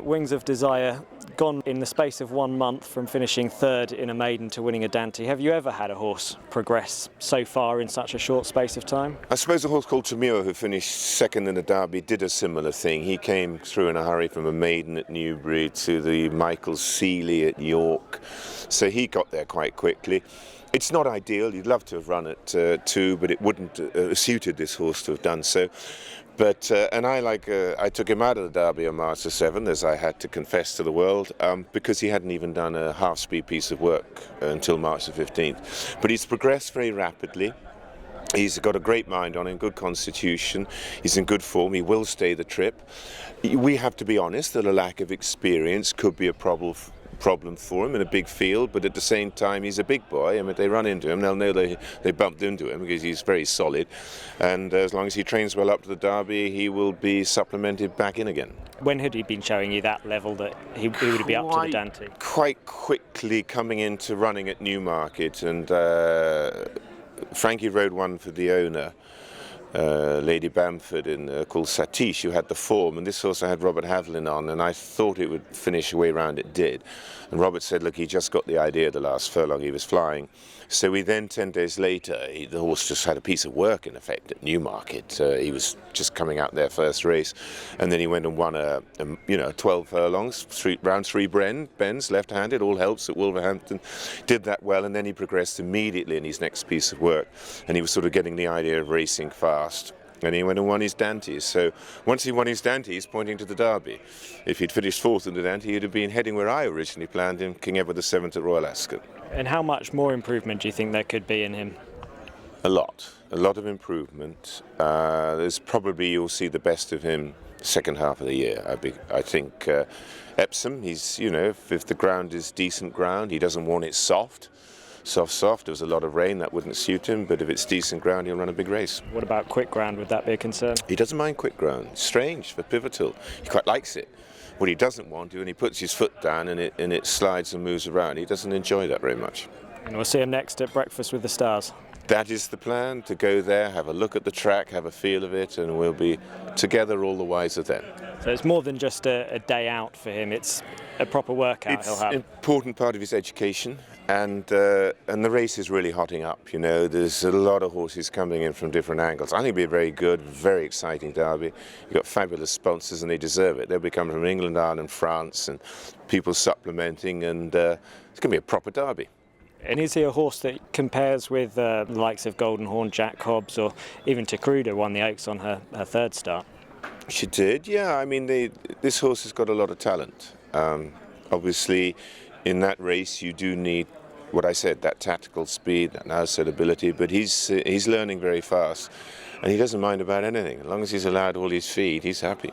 Wings of Desire, gone in the space of 1 month from finishing third in a maiden to winning a Dante. Have you ever had a horse progress so far in such a short space of time? I suppose a horse called Tamura, who finished second in the Derby, did a similar thing. He came through in a hurry from a maiden at Newbury to the Michael Seeley at York, so he got there quite quickly. It's not ideal. You'd love to have run at 2, but it wouldn't have suited this horse to have done so. But I took him out of the Derby on March the 7th, as I had to confess to the world, because he hadn't even done a half-speed piece of work until March the 15th. But he's progressed very rapidly. He's got a great mind on him, good constitution, he's in good form, he will stay the trip. We have to be honest that a lack of experience could be a problem for him in a big field, but at the same time he's a big boy, and if they run into him they'll know they bumped into him, because he's very solid, and as long as he trains well up to the Derby he will be supplemented back in again. When had he been showing you that level that he would be up to the Dante? Quite quickly coming into running at Newmarket, and Frankie rode one for the owner, Lady Bamford, called Satish, who had the form, and this also had Robert Haviland on, and I thought it would finish the way round it did. And Robert said, look, he just got the idea the last furlong he was flying. So we then, 10 days later, the horse just had a piece of work, in effect, at Newmarket. He was just coming out their first race, and then he went and won 12 furlongs, round 3 bends, left-handed, all helps at Wolverhampton. Did that well, and then he progressed immediately in his next piece of work, and he was sort of getting the idea of racing fast. And he went and won his Dantes. So once he won his Dante, he's pointing to the Derby. If he'd finished 4th in the Dante, he'd have been heading where I originally planned him, King Edward VII at Royal Ascot. And how much more improvement do you think there could be in him? A lot of improvement. There's probably, you'll see the best of him second half of the year. I think Epsom, he's, if the ground is decent ground, he doesn't want it soft. Soft. There was a lot of rain, that wouldn't suit him, but if it's decent ground, he'll run a big race. What about quick ground? Would that be a concern? He doesn't mind quick ground. Strange for pivotal. He quite likes it. What he doesn't want to, when he puts his foot down and it slides and moves around, he doesn't enjoy that very much. And we'll see him next at Breakfast with the Stars. That is the plan, to go there, have a look at the track, have a feel of it, and we'll be together all the wiser then. So it's more than just a day out for him, it's a proper workout he'll have. It's an important part of his education, and the race is really hotting up. There's a lot of horses coming in from different angles. I think it'll be a very good, very exciting Derby. You've got fabulous sponsors, and they deserve it. They'll be coming from England, Ireland, France, and people supplementing, and it's going to be a proper Derby. And is he a horse that compares with the likes of Golden Horn, Jack Hobbs, or even Takruda won the Oaks on her third start? She did, yeah. I mean, this horse has got a lot of talent. Obviously, in that race, you do need what I said, that tactical speed, that outside ability, but he's learning very fast, and he doesn't mind about anything. As long as he's allowed all his feed, he's happy.